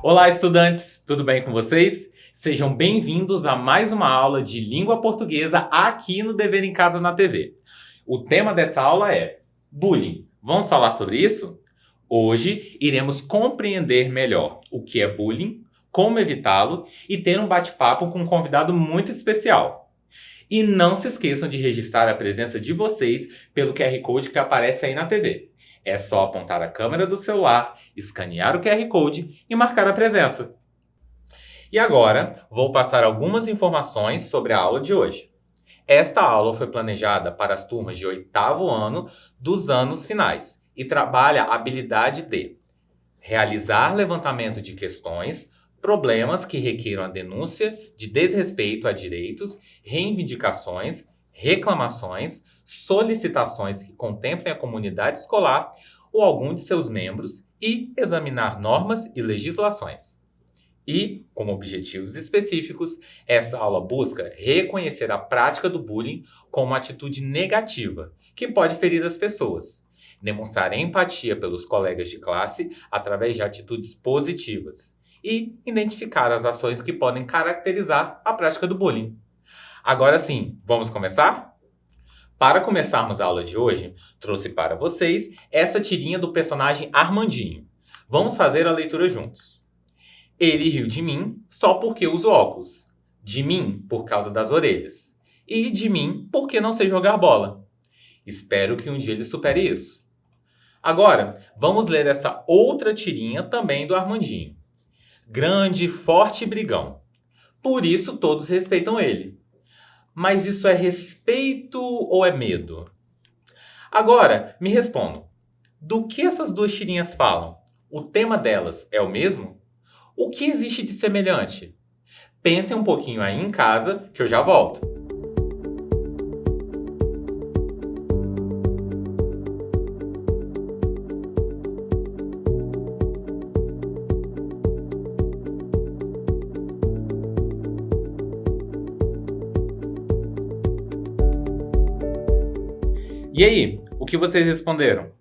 Olá, estudantes! Tudo bem com vocês? Sejam bem-vindos a mais uma aula de língua portuguesa aqui no Dever em Casa na TV. O tema dessa aula é bullying. Vamos falar sobre isso? Hoje iremos compreender melhor o que é bullying, como evitá-lo e ter um bate-papo com um convidado muito especial. E não se esqueçam de registrar a presença de vocês pelo QR Code que aparece aí na TV. É só apontar a câmera do celular, escanear o QR Code e marcar a presença. E agora, vou passar algumas informações sobre a aula de hoje. Esta aula foi planejada para as turmas de 8º ano dos anos finais e trabalha a habilidade de realizar levantamento de questões, problemas que requeram a denúncia de desrespeito a direitos, reivindicações, reclamações, solicitações que contemplem a comunidade escolar ou algum de seus membros e examinar normas e legislações. E, como objetivos específicos, essa aula busca reconhecer a prática do bullying como uma atitude negativa, que pode ferir as pessoas, demonstrar empatia pelos colegas de classe através de atitudes positivas e identificar as ações que podem caracterizar a prática do bullying. Agora sim, vamos começar? Para começarmos a aula de hoje, trouxe para vocês essa tirinha do personagem Armandinho. Vamos fazer a leitura juntos. Ele riu de mim só porque uso óculos. De mim por causa das orelhas. E de mim porque não sei jogar bola. Espero que um dia ele supere isso. Agora, vamos ler essa outra tirinha também do Armandinho. Grande, forte e brigão. Por isso todos respeitam ele. Mas isso é respeito ou é medo? Agora, me respondam. Do que essas duas tirinhas falam? O tema delas é o mesmo? O que existe de semelhante? Pensem um pouquinho aí em casa, que eu já volto. E aí, o que vocês responderam?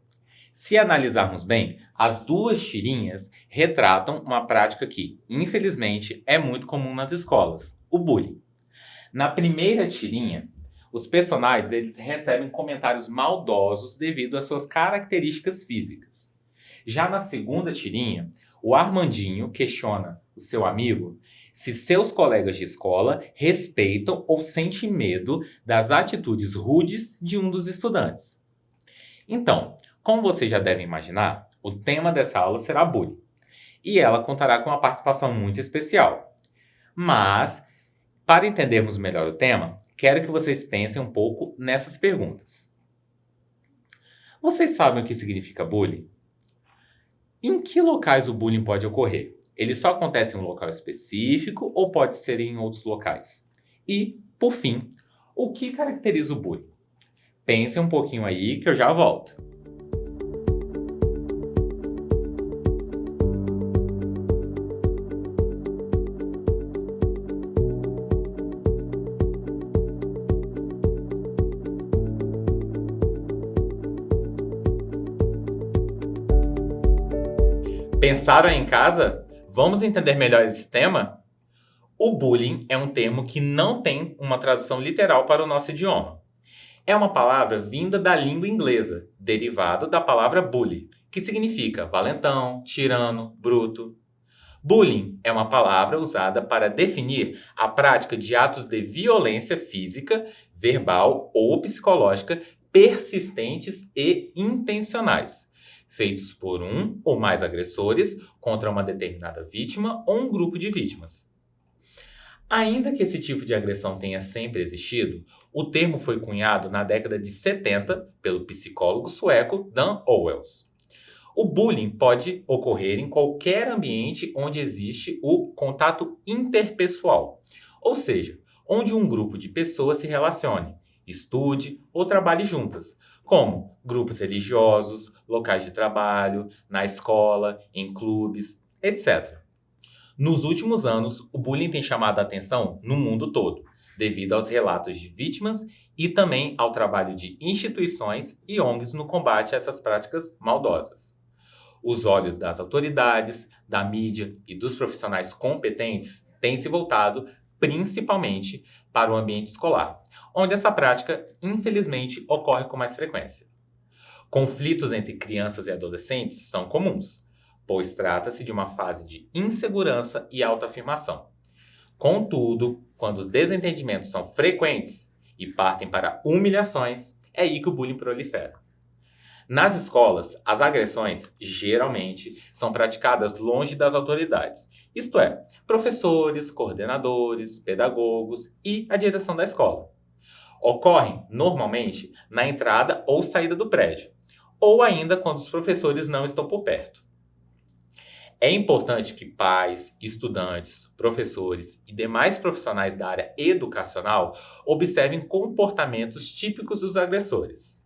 Se analisarmos bem, as duas tirinhas retratam uma prática que, infelizmente, é muito comum nas escolas, o bullying. Na primeira tirinha, os personagens eles recebem comentários maldosos devido às suas características físicas. Já na segunda tirinha, o Armandinho questiona o seu amigo se seus colegas de escola respeitam ou sentem medo das atitudes rudes de um dos estudantes. Então, como vocês já devem imaginar, o tema dessa aula será bullying. E ela contará com uma participação muito especial. Mas, para entendermos melhor o tema, quero que vocês pensem um pouco nessas perguntas. Vocês sabem o que significa bullying? Em que locais o bullying pode ocorrer? Ele só acontece em um local específico ou pode ser em outros locais? E, por fim, o que caracteriza o bullying? Pensem um pouquinho aí que eu já volto. Pensaram aí em casa? Vamos entender melhor esse tema? O bullying é um termo que não tem uma tradução literal para o nosso idioma. É uma palavra vinda da língua inglesa, derivado da palavra bully, que significa valentão, tirano, bruto. Bullying é uma palavra usada para definir a prática de atos de violência física, verbal ou psicológica persistentes e intencionais, feitos por um ou mais agressores contra uma determinada vítima ou um grupo de vítimas. Ainda que esse tipo de agressão tenha sempre existido, o termo foi cunhado na década de 70 pelo psicólogo sueco Dan Owels. O bullying pode ocorrer em qualquer ambiente onde existe o contato interpessoal, ou seja, onde um grupo de pessoas se relacione, estude ou trabalhe juntas, como grupos religiosos, locais de trabalho, na escola, em clubes, etc. Nos últimos anos, o bullying tem chamado a atenção no mundo todo, devido aos relatos de vítimas e também ao trabalho de instituições e ONGs no combate a essas práticas maldosas. Os olhos das autoridades, da mídia e dos profissionais competentes têm se voltado principalmente para o ambiente escolar, onde essa prática, infelizmente, ocorre com mais frequência. Conflitos entre crianças e adolescentes são comuns, pois trata-se de uma fase de insegurança e autoafirmação. Contudo, quando os desentendimentos são frequentes e partem para humilhações, é aí que o bullying prolifera. Nas escolas, as agressões, geralmente, são praticadas longe das autoridades, isto é, professores, coordenadores, pedagogos e a direção da escola. Ocorrem, normalmente, na entrada ou saída do prédio, ou ainda quando os professores não estão por perto. É importante que pais, estudantes, professores e demais profissionais da área educacional observem comportamentos típicos dos agressores.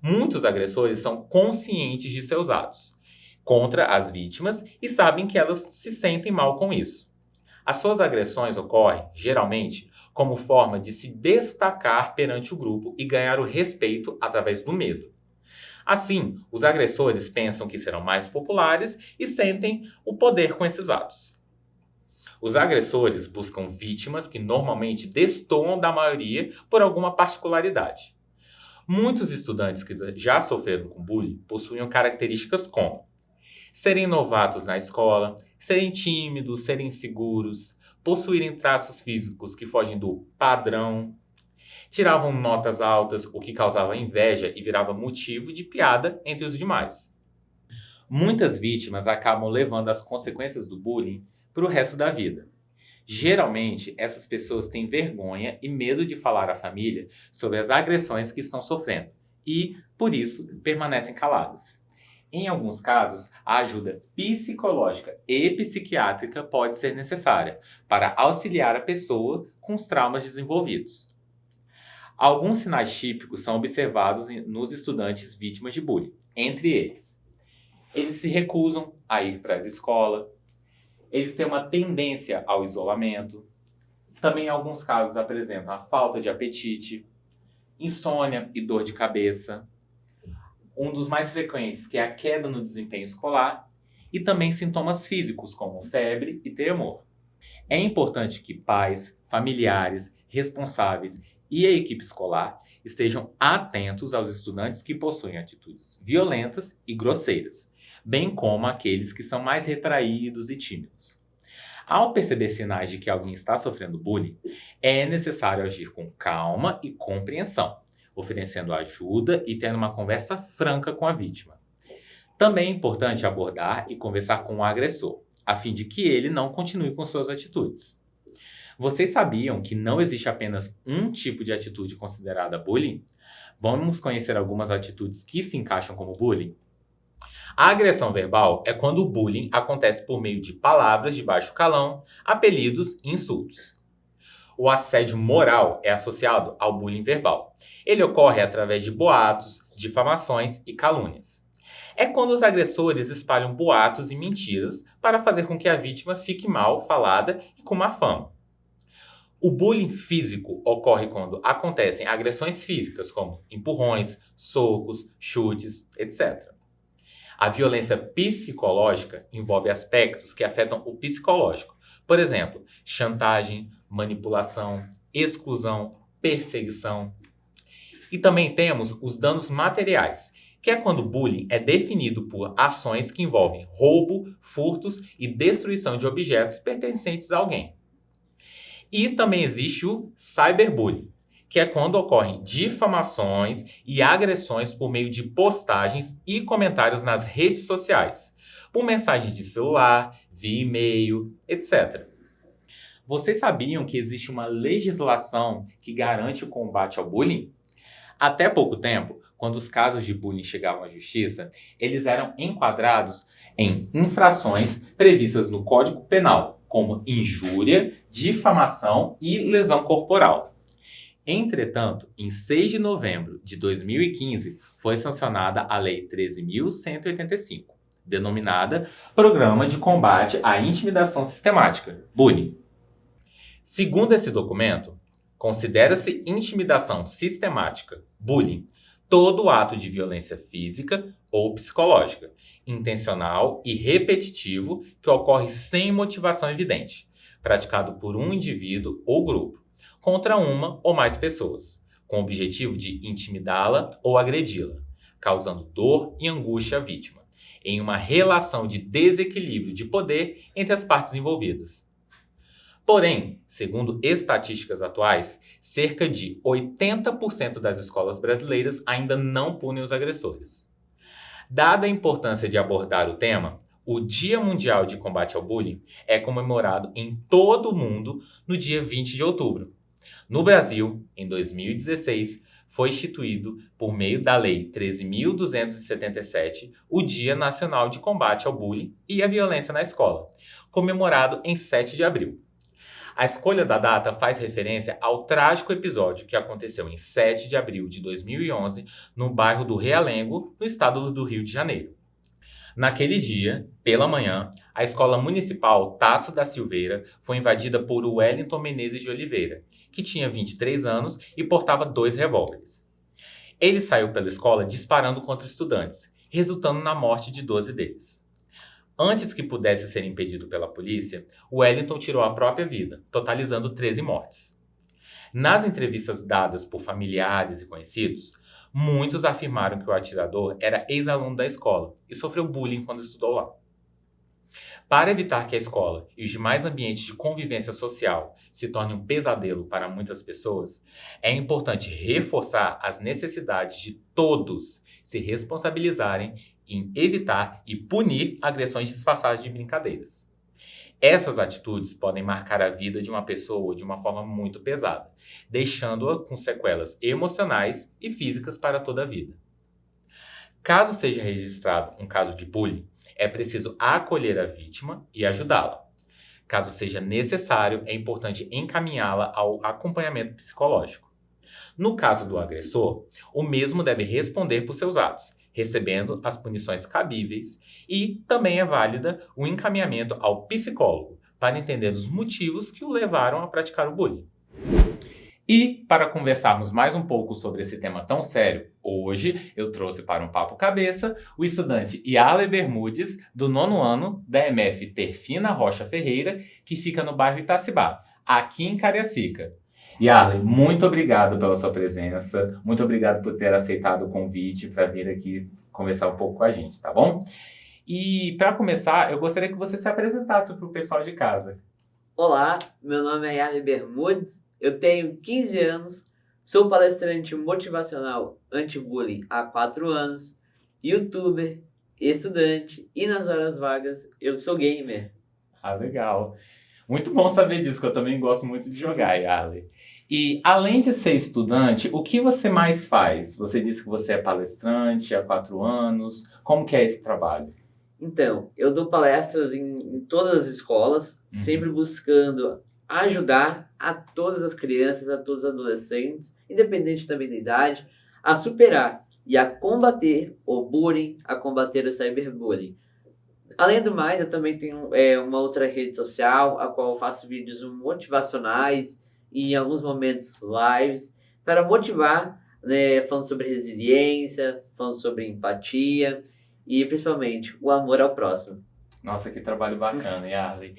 Muitos agressores são conscientes de seus atos contra as vítimas e sabem que elas se sentem mal com isso. As suas agressões ocorrem, geralmente, como forma de se destacar perante o grupo e ganhar o respeito através do medo. Assim, os agressores pensam que serão mais populares e sentem o poder com esses atos. Os agressores buscam vítimas que normalmente destoam da maioria por alguma particularidade. Muitos estudantes que já sofreram com bullying possuem características como serem novatos na escola, serem tímidos, serem inseguros, possuírem traços físicos que fogem do padrão, tiravam notas altas, o que causava inveja e virava motivo de piada entre os demais. Muitas vítimas acabam levando as consequências do bullying para o resto da vida. Geralmente, essas pessoas têm vergonha e medo de falar à família sobre as agressões que estão sofrendo e, por isso, permanecem caladas. Em alguns casos, a ajuda psicológica e psiquiátrica pode ser necessária para auxiliar a pessoa com os traumas desenvolvidos. Alguns sinais típicos são observados nos estudantes vítimas de bullying. Entre eles se recusam a ir para a escola, eles têm uma tendência ao isolamento, também em alguns casos apresentam a falta de apetite, insônia e dor de cabeça, um dos mais frequentes que é a queda no desempenho escolar e também sintomas físicos como febre e tremor. É importante que pais, familiares, responsáveis e a equipe escolar estejam atentos aos estudantes que possuem atitudes violentas e grosseiras, bem como aqueles que são mais retraídos e tímidos. Ao perceber sinais de que alguém está sofrendo bullying, é necessário agir com calma e compreensão, oferecendo ajuda e tendo uma conversa franca com a vítima. Também é importante abordar e conversar com o agressor, a fim de que ele não continue com suas atitudes. Vocês sabiam que não existe apenas um tipo de atitude considerada bullying? Vamos conhecer algumas atitudes que se encaixam como bullying? A agressão verbal é quando o bullying acontece por meio de palavras de baixo calão, apelidos e insultos. O assédio moral é associado ao bullying verbal. Ele ocorre através de boatos, difamações e calúnias. É quando os agressores espalham boatos e mentiras para fazer com que a vítima fique mal falada e com má fama. O bullying físico ocorre quando acontecem agressões físicas, como empurrões, socos, chutes, etc. A violência psicológica envolve aspectos que afetam o psicológico. Por exemplo, chantagem, manipulação, exclusão, perseguição. E também temos os danos materiais, que é quando o bullying é definido por ações que envolvem roubo, furtos e destruição de objetos pertencentes a alguém. E também existe o cyberbullying, que é quando ocorrem difamações e agressões por meio de postagens e comentários nas redes sociais, por mensagens de celular, via e-mail, etc. Vocês sabiam que existe uma legislação que garante o combate ao bullying? Até pouco tempo, quando os casos de bullying chegavam à justiça, eles eram enquadrados em infrações previstas no Código Penal, como injúria, difamação e lesão corporal. Entretanto, em 6 de novembro de 2015, foi sancionada a Lei 13.185, denominada Programa de Combate à Intimidação Sistemática, bullying. Segundo esse documento, considera-se intimidação sistemática, bullying, todo ato de violência física ou psicológica, intencional e repetitivo que ocorre sem motivação evidente, praticado por um indivíduo ou grupo, contra uma ou mais pessoas, com o objetivo de intimidá-la ou agredi-la, causando dor e angústia à vítima, em uma relação de desequilíbrio de poder entre as partes envolvidas. Porém, segundo estatísticas atuais, cerca de 80% das escolas brasileiras ainda não punem os agressores. Dada a importância de abordar o tema, o Dia Mundial de Combate ao Bullying é comemorado em todo o mundo no dia 20 de outubro. No Brasil, em 2016, foi instituído, por meio da Lei 13.277, o Dia Nacional de Combate ao Bullying e à Violência na Escola, comemorado em 7 de abril. A escolha da data faz referência ao trágico episódio que aconteceu em 7 de abril de 2011, no bairro do Realengo, no estado do Rio de Janeiro. Naquele dia, pela manhã, a escola municipal Tasso da Silveira foi invadida por Wellington Menezes de Oliveira, que tinha 23 anos e portava 2 revólveres. Ele saiu pela escola disparando contra estudantes, resultando na morte de 12 deles. Antes que pudesse ser impedido pela polícia, Wellington tirou a própria vida, totalizando 13 mortes. Nas entrevistas dadas por familiares e conhecidos, muitos afirmaram que o atirador era ex-aluno da escola e sofreu bullying quando estudou lá. Para evitar que a escola e os demais ambientes de convivência social se tornem um pesadelo para muitas pessoas, é importante reforçar as necessidades de todos se responsabilizarem em evitar e punir agressões disfarçadas de brincadeiras. Essas atitudes podem marcar a vida de uma pessoa de uma forma muito pesada, deixando-a com sequelas emocionais e físicas para toda a vida. Caso seja registrado um caso de bullying, é preciso acolher a vítima e ajudá-la. Caso seja necessário, é importante encaminhá-la ao acompanhamento psicológico. No caso do agressor, o mesmo deve responder por seus atos, recebendo as punições cabíveis, e também é válida o encaminhamento ao psicólogo para entender os motivos que o levaram a praticar o bullying. E, para conversarmos mais um pouco sobre esse tema tão sério, hoje eu trouxe para um papo cabeça o estudante Yarley Bermudes, do 9º ano da EMF Terfina Rocha Ferreira, que fica no bairro Itacibá, aqui em Cariacica. Yarley, muito obrigado pela sua presença, muito obrigado por ter aceitado o convite para vir aqui conversar um pouco com a gente, tá bom? E, para começar, eu gostaria que você se apresentasse para o pessoal de casa. Olá, meu nome é Yarley Bermudes, eu tenho 15 anos, sou palestrante motivacional anti-bullying há 4 anos, youtuber, estudante e nas horas vagas eu sou gamer. Ah, legal. Muito bom saber disso, que eu também gosto muito de jogar, Yarley. E, além de ser estudante, o que você mais faz? Você disse que você é palestrante há 4 anos. Como que é esse trabalho? Então, eu dou palestras em todas as escolas, sempre buscando ajudar a todas as crianças, a todos os adolescentes, independente também da idade, a superar e a combater o bullying, a combater o cyberbullying. Além do mais, eu também tenho uma outra rede social, a qual eu faço vídeos motivacionais e em alguns momentos lives, para motivar, né, falando sobre resiliência, falando sobre empatia e principalmente o amor ao próximo. Nossa, que trabalho bacana, Yarley.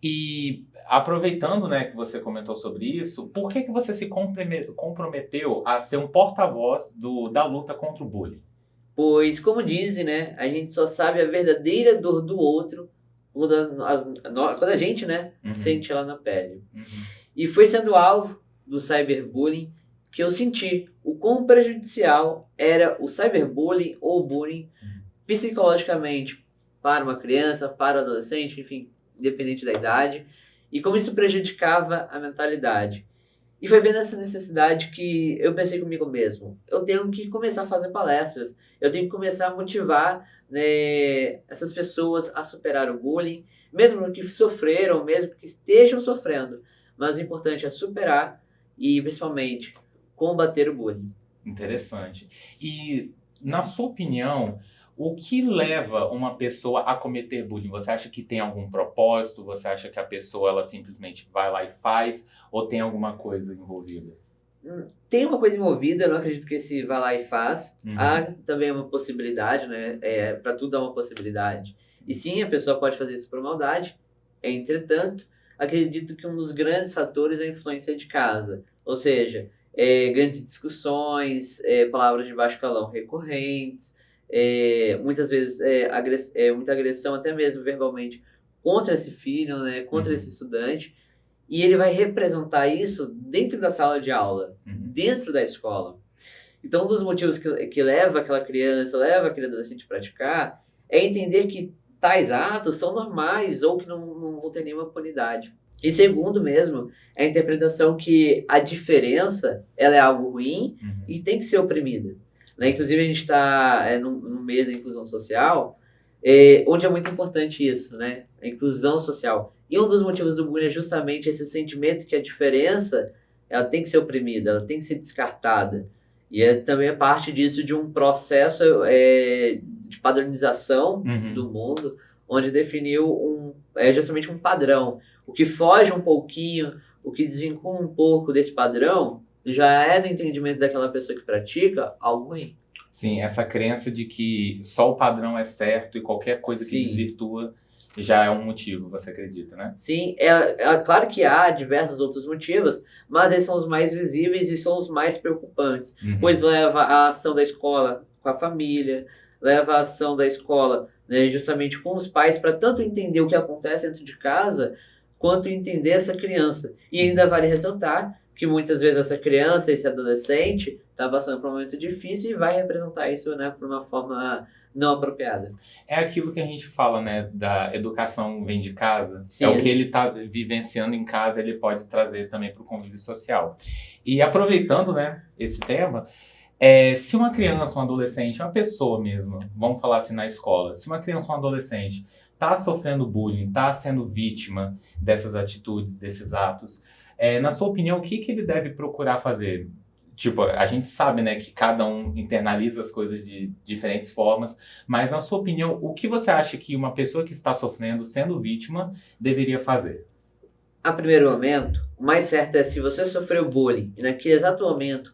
E aproveitando, né, que você comentou sobre isso, por que você se comprometeu a ser um porta-voz da luta contra o bullying? Pois, como dizem, né, a gente só sabe a verdadeira dor do outro quando a gente, né, sente ela na pele. E foi sendo alvo do cyberbullying que eu senti o quão prejudicial era o cyberbullying ou bullying psicologicamente para uma criança, para o adolescente, enfim, independente da idade, e como isso prejudicava a mentalidade. E foi vendo essa necessidade que eu pensei comigo mesmo, eu tenho que começar a fazer palestras, eu tenho que começar a motivar, né, essas pessoas a superar o bullying, mesmo que sofreram, mesmo que estejam sofrendo, mas o importante é superar e, principalmente, combater o bullying. Interessante. E, na sua opinião, o que leva uma pessoa a cometer bullying? Você acha que tem algum propósito? Você acha que a pessoa ela simplesmente vai lá e faz? Ou tem alguma coisa envolvida? Tem uma coisa envolvida, eu não acredito que esse vá lá e faz. Uhum. Há também uma possibilidade, né? Para tudo há uma possibilidade. E sim, a pessoa pode fazer isso por maldade. Entretanto, acredito que um dos grandes fatores é a influência de casa. Ou seja, grandes discussões, palavras de baixo calão recorrentes, muitas vezes muita agressão, até mesmo verbalmente, contra esse filho, né? Contra esse estudante. E ele vai representar isso dentro da sala de aula, dentro da escola. Então, um dos motivos que leva aquela criança, leva aquele adolescente a praticar, é entender que tais atos são normais ou que não vão ter nenhuma punidade. E segundo mesmo, é a interpretação que a diferença ela é algo ruim e tem que ser oprimida. Né? Inclusive, a gente está no mês da inclusão social, onde é muito importante isso, né? A inclusão social. E um dos motivos do bullying é justamente esse sentimento que a diferença ela tem que ser oprimida, ela tem que ser descartada. E também é parte disso de um processo de padronização do mundo, onde definiu justamente um padrão. O que foge um pouquinho, o que desvincula um pouco desse padrão, já é do entendimento daquela pessoa que pratica algo ruim. Sim, essa crença de que só o padrão é certo e qualquer coisa que desvirtua já é um motivo, você acredita, né? Sim, claro que há diversos outros motivos, mas esses são os mais visíveis e são os mais preocupantes, pois leva a ação da escola com a família, leva a ação da escola, né, justamente com os pais, para tanto entender o que acontece dentro de casa, quanto entender essa criança. E ainda vale ressaltar que muitas vezes essa criança, esse adolescente, está passando por um momento difícil e vai representar isso, né, por uma forma não apropriada. É aquilo que a gente fala, né, da educação vem de casa. Sim. É o que ele está vivenciando em casa, ele pode trazer também para o convívio social. E aproveitando, né, esse tema, se uma criança, um adolescente, uma pessoa mesmo, vamos falar assim na escola, se uma criança ou um adolescente está sofrendo bullying, está sendo vítima dessas atitudes, desses atos, na sua opinião, o que ele deve procurar fazer? Tipo, a gente sabe, né, que cada um internaliza as coisas de diferentes formas, mas na sua opinião, o que você acha que uma pessoa que está sofrendo, sendo vítima, deveria fazer? A primeiro momento, o mais certo é se você sofreu bullying e naquele exato momento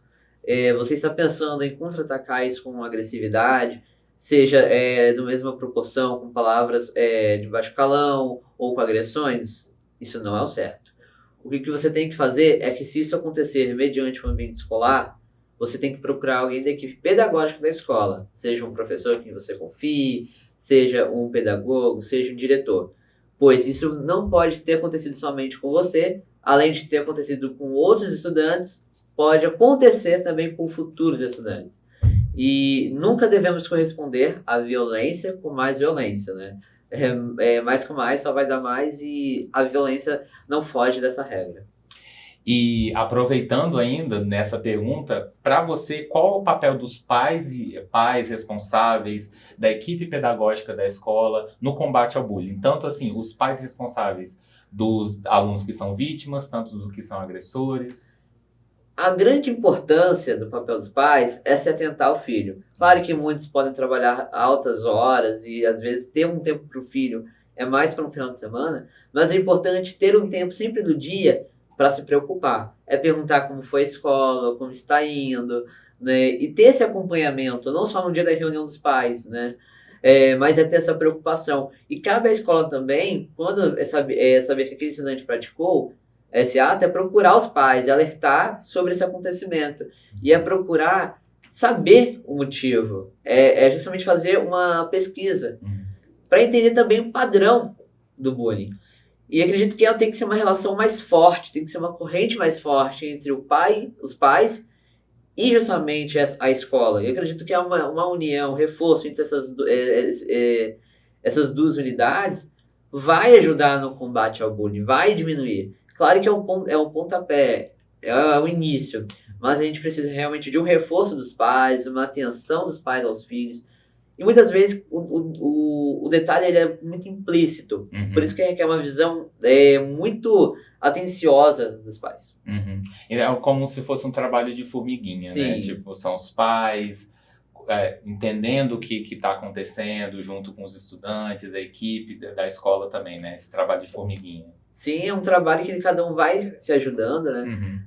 você está pensando em contra-atacar isso com agressividade, seja da mesma proporção, com palavras de baixo calão ou com agressões, isso não é o certo. O que você tem que fazer é que, se isso acontecer mediante um ambiente escolar, você tem que procurar alguém da equipe pedagógica da escola, seja um professor em quem você confie, seja um pedagogo, seja um diretor. Pois isso não pode ter acontecido somente com você, além de ter acontecido com outros estudantes, pode acontecer também com futuros estudantes. E nunca devemos corresponder à violência com mais violência, né? Mais com mais só vai dar mais e a violência não foge dessa regra. E aproveitando ainda nessa pergunta, para você, qual é o papel dos pais responsáveis, da equipe pedagógica da escola no combate ao bullying? Tanto assim, os pais responsáveis dos alunos que são vítimas, tanto dos que são agressores. A grande importância do papel dos pais é se atentar ao filho. Claro que muitos podem trabalhar altas horas e às vezes ter um tempo para o filho é mais para um final de semana, mas é importante ter um tempo sempre do dia para se preocupar. É perguntar como foi a escola, como está indo, né? E ter esse acompanhamento, não só no dia da reunião dos pais, né? Mas é ter essa preocupação. E cabe à escola também, quando saber que aquele estudante praticou esse ato, é procurar os pais, alertar sobre esse acontecimento. E é procurar saber o motivo. É justamente fazer uma pesquisa para entender também o padrão do bullying. E acredito que ela tem que ser uma relação mais forte, tem que ser uma corrente mais forte entre os pais e justamente a escola. Eu acredito que é uma união, um reforço entre essas duas unidades vai ajudar no combate ao bullying, vai diminuir. Claro que é um pontapé, é o início, mas a gente precisa realmente de um reforço dos pais, uma atenção dos pais aos filhos. E muitas vezes o detalhe ele é muito implícito, por isso que requer uma visão muito atenciosa dos pais. É como se fosse um trabalho de formiguinha, né? Tipo, são os pais entendendo o que está acontecendo junto com os estudantes, a equipe da escola também, né? Esse trabalho de formiguinha. Sim, é um trabalho que cada um vai se ajudando, né? Uhum.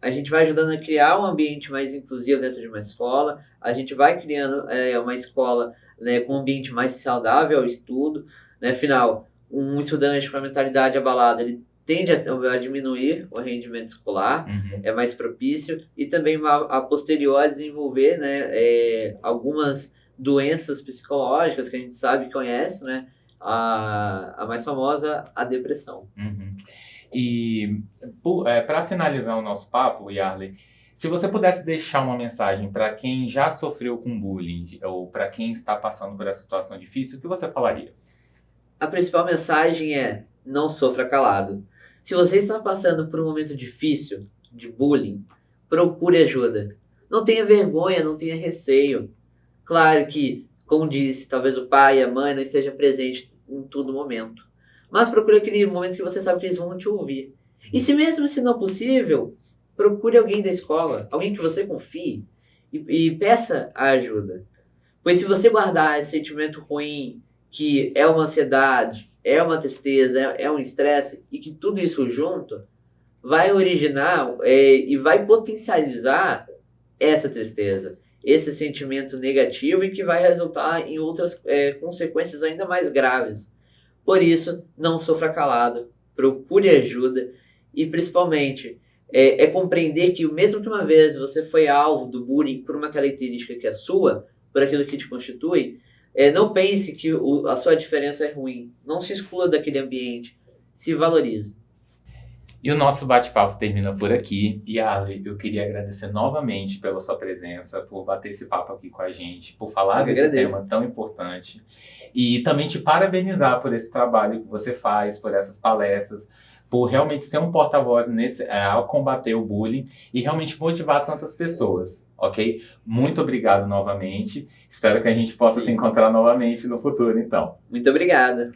A gente vai ajudando a criar um ambiente mais inclusivo dentro de uma escola, a gente vai criando uma escola, né, com um ambiente mais saudável ao estudo, né? Afinal, um estudante com a mentalidade abalada, ele tende a diminuir o rendimento escolar, Uhum. é mais propício, e também a posterior desenvolver, né, algumas doenças psicológicas que a gente sabe e conhece, né? A mais famosa, a depressão. Uhum. E para finalizar o nosso papo, Yarley, se você pudesse deixar uma mensagem para quem já sofreu com bullying ou para quem está passando por essa situação difícil, o que você falaria? A principal mensagem é: não sofra calado. Se você está passando por um momento difícil de bullying, procure ajuda. Não tenha vergonha, não tenha receio. Claro que, como disse, talvez o pai e a mãe não estejam presentes em todo momento. Mas procure aquele momento que você sabe que eles vão te ouvir. E se não possível, procure alguém da escola, alguém que você confie e peça a ajuda. Pois se você guardar esse sentimento ruim, que é uma ansiedade, é uma tristeza, é um estresse, e que tudo isso junto vai originar e vai potencializar essa tristeza, esse sentimento negativo e que vai resultar em outras consequências ainda mais graves. Por isso, não sofra calado, procure ajuda e principalmente compreender que mesmo que uma vez você foi alvo do bullying por uma característica que é sua, por aquilo que te constitui, não pense que a sua diferença é ruim. Não se exclua daquele ambiente. Se valorize. E o nosso bate-papo termina por aqui. Yarley, eu queria agradecer novamente pela sua presença, por bater esse papo aqui com a gente, por falar desse tema tão importante. E também te parabenizar por esse trabalho que você faz, por essas palestras, por realmente ser um porta-voz ao combater o bullying e realmente motivar tantas pessoas, ok? Muito obrigado novamente. Espero que a gente possa se encontrar novamente no futuro, então. Muito obrigada.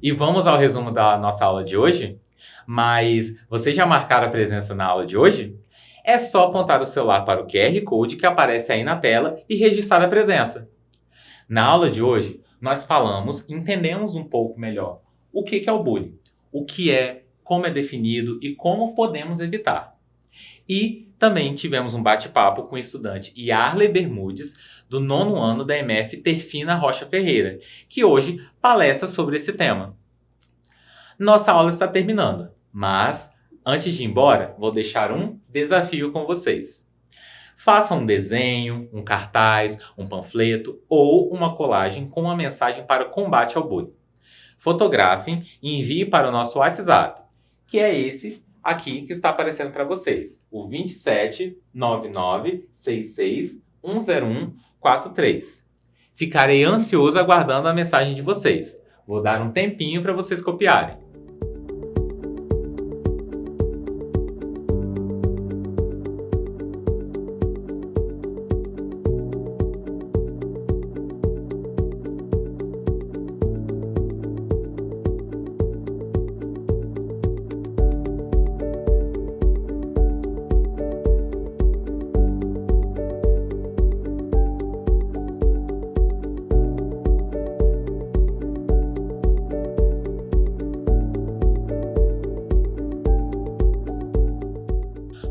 E vamos ao resumo da nossa aula de hoje? Mas vocês já marcaram a presença na aula de hoje? É só apontar o celular para o QR Code que aparece aí na tela e registrar a presença. Na aula de hoje, nós entendemos um pouco melhor o que é o bullying, o que é, como é definido e como podemos evitar. E também tivemos um bate-papo com o estudante Yarley Bermudes, do 9º ano da MF Terfina Rocha Ferreira, que hoje palestra sobre esse tema. Nossa aula está terminando, mas antes de ir embora, vou deixar um desafio com vocês. Faça um desenho, um cartaz, um panfleto ou uma colagem com uma mensagem para o combate ao bullying. Fotografem e envie para o nosso WhatsApp, que é esse aqui que está aparecendo para vocês, o 27 99 66 101 43. Ficarei ansioso aguardando a mensagem de vocês. Vou dar um tempinho para vocês copiarem.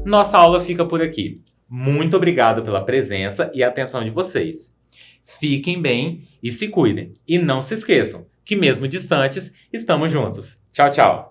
Nossa aula fica por aqui. Muito obrigado pela presença e atenção de vocês. Fiquem bem e se cuidem. E não se esqueçam que mesmo distantes, estamos juntos. Tchau, tchau!